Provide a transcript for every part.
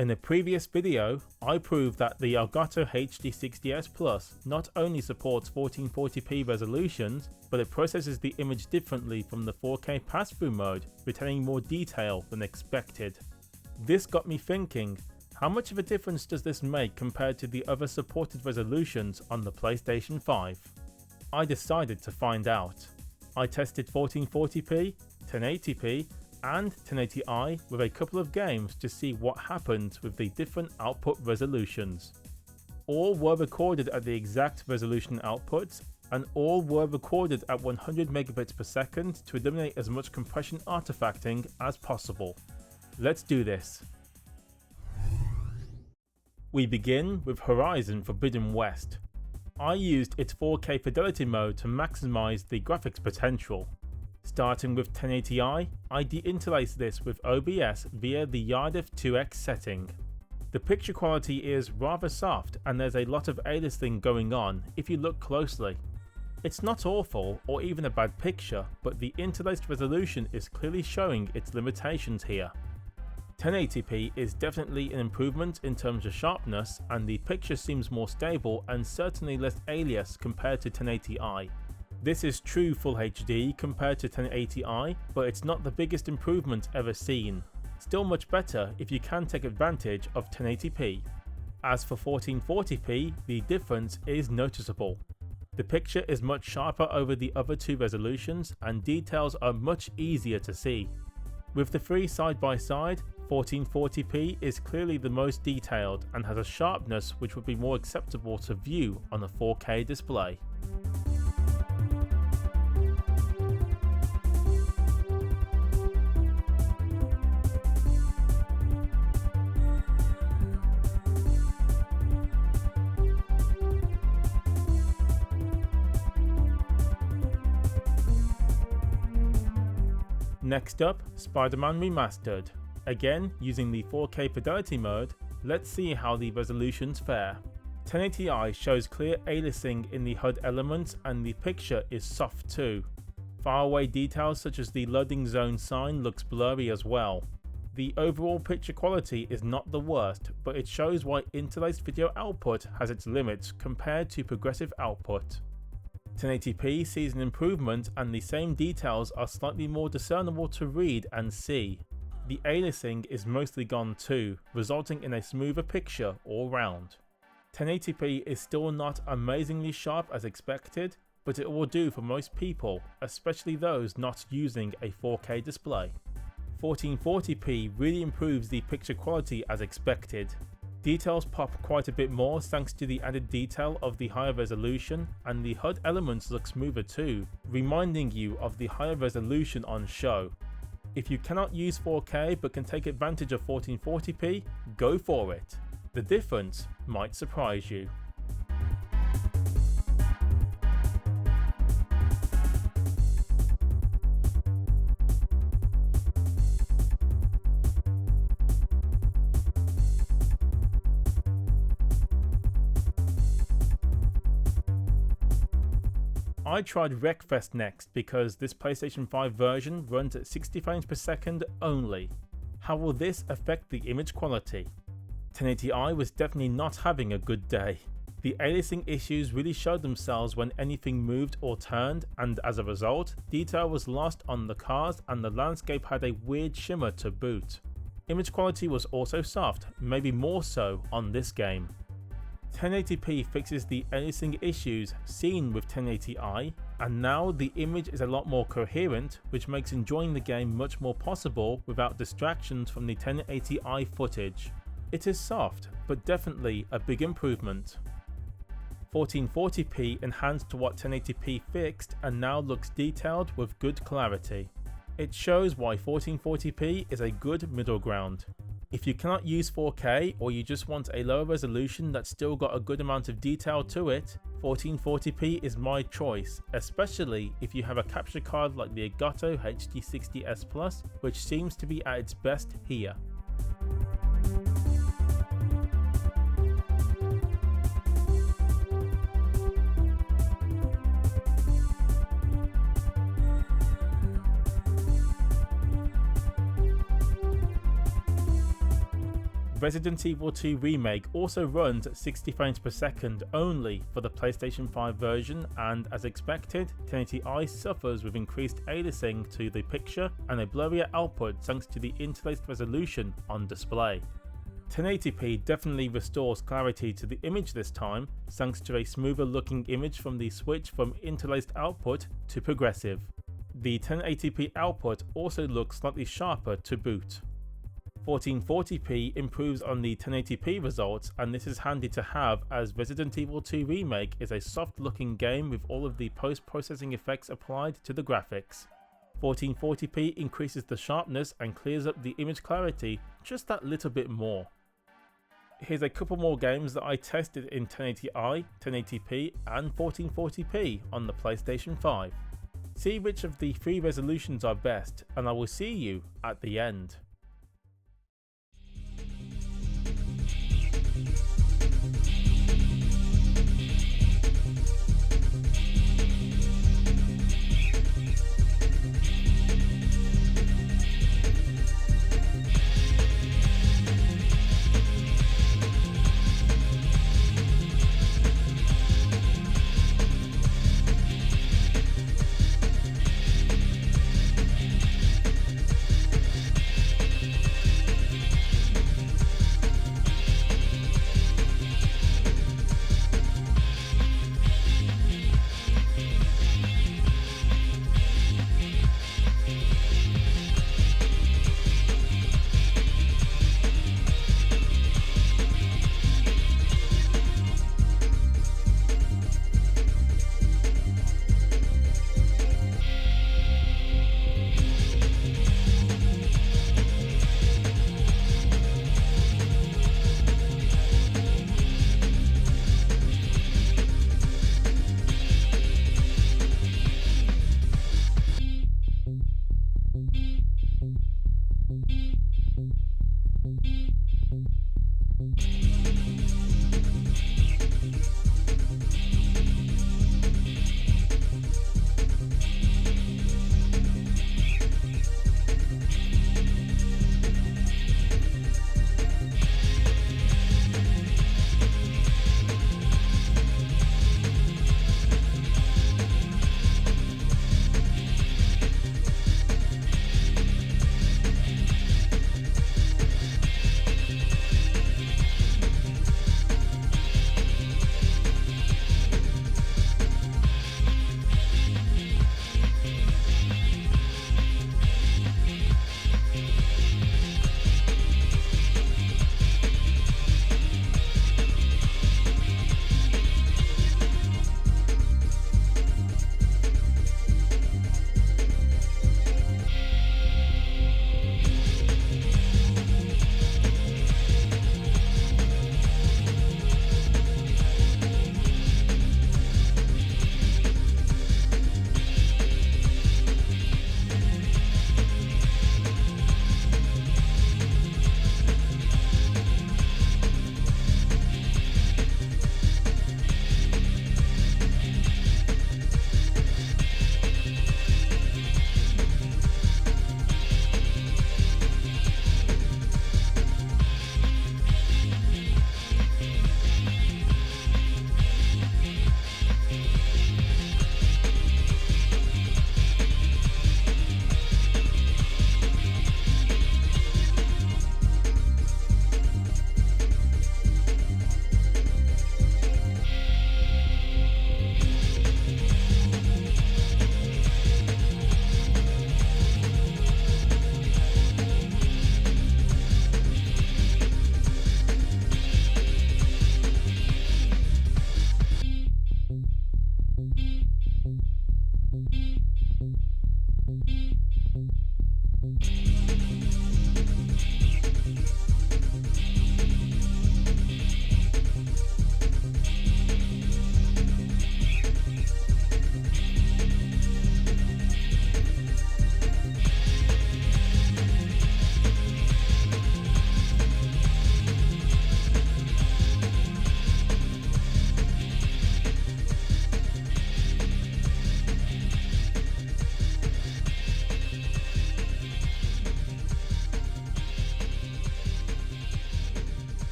In a previous video, I proved that the Elgato HD60S Plus not only supports 1440p resolutions, but it processes the image differently from the 4K pass-through mode, retaining more detail than expected. This got me thinking, how much of a difference does this make compared to the other supported resolutions on the PlayStation 5? I decided to find out. I tested 1440p, 1080p, and 1080i with a couple of games to see what happens with the different output resolutions. All were recorded at the exact resolution outputs, and all were recorded at 100 megabits per second to eliminate as much compression artifacting as possible. Let's do this. We begin with Horizon Forbidden West. I used its 4K fidelity mode to maximize the graphics potential. Starting with 1080i, I deinterlaced this with OBS via the Yardif 2x setting. The picture quality is rather soft and there's a lot of aliasing going on if you look closely. It's not awful or even a bad picture, but the interlaced resolution is clearly showing its limitations here. 1080p is definitely an improvement in terms of sharpness, and the picture seems more stable and certainly less alias compared to 1080i. This is true Full HD compared to 1080i, but it's not the biggest improvement ever seen. Still much better if you can take advantage of 1080p. As for 1440p, the difference is noticeable. The picture is much sharper over the other two resolutions and details are much easier to see. With the three side by side, 1440p is clearly the most detailed and has a sharpness which would be more acceptable to view on a 4K display. Next up, Spider-Man Remastered. Again, using the 4K fidelity mode, let's see how the resolutions fare. 1080i shows clear aliasing in the HUD elements and the picture is soft too. Faraway details such as the loading zone sign looks blurry as well. The overall picture quality is not the worst, but it shows why interlaced video output has its limits compared to progressive output. 1080p sees an improvement and the same details are slightly more discernible to read and see. The aliasing is mostly gone too, resulting in a smoother picture all round. 1080p is still not amazingly sharp as expected, but it will do for most people, especially those not using a 4K display. 1440p really improves the picture quality as expected. Details pop quite a bit more thanks to the added detail of the higher resolution, and the HUD elements look smoother too, reminding you of the higher resolution on show. If you cannot use 4K but can take advantage of 1440p, go for it. The difference might surprise you. I tried Wreckfest next because this PlayStation 5 version runs at 60 frames per second only. How will this affect the image quality? 1080i was definitely not having a good day. The aliasing issues really showed themselves when anything moved or turned, and as a result, detail was lost on the cars and the landscape had a weird shimmer to boot. Image quality was also soft, maybe more so on this game. 1080p fixes the aliasing issues seen with 1080i, and now the image is a lot more coherent, which makes enjoying the game much more possible without distractions from the 1080i footage. It is soft, but definitely a big improvement. 1440p enhanced to what 1080p fixed and now looks detailed with good clarity. It shows why 1440p is a good middle ground. If you cannot use 4K or you just want a lower resolution that's still got a good amount of detail to it, 1440p is my choice, especially if you have a capture card like the Elgato HD60S Plus, which seems to be at its best here. Resident Evil 2 Remake also runs at 60 frames per second only for the PlayStation 5 version, and as expected, 1080i suffers with increased aliasing to the picture and a blurrier output thanks to the interlaced resolution on display. 1080p definitely restores clarity to the image this time, thanks to a smoother looking image from the switch from interlaced output to progressive. The 1080p output also looks slightly sharper to boot. 1440p improves on the 1080p results, and this is handy to have as Resident Evil 2 Remake is a soft looking game with all of the post-processing effects applied to the graphics. 1440p increases the sharpness and clears up the image clarity just that little bit more. Here's a couple more games that I tested in 1080i, 1080p and 1440p on the PlayStation 5. See which of the three resolutions are best, and I will see you at the end.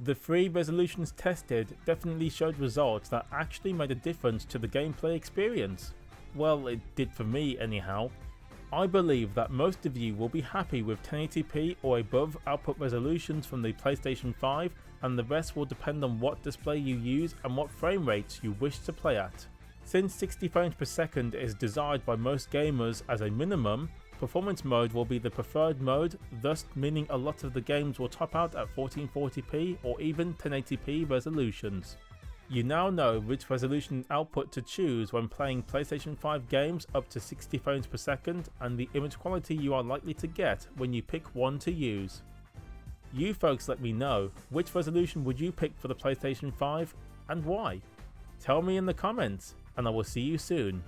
The 3 resolutions tested definitely showed results that actually made a difference to the gameplay experience. Well, it did for me anyhow. I believe that most of you will be happy with 1080p or above output resolutions from the PlayStation 5, and the rest will depend on what display you use and what frame rates you wish to play at. Since 60 frames per second is desired by most gamers as a minimum, performance mode will be the preferred mode, thus meaning a lot of the games will top out at 1440p or even 1080p resolutions. You now know which resolution output to choose when playing PlayStation 5 games up to 60 frames per second and the image quality you are likely to get when you pick one to use. You folks let me know, which resolution would you pick for the PlayStation 5 and why? Tell me in the comments, and I will see you soon.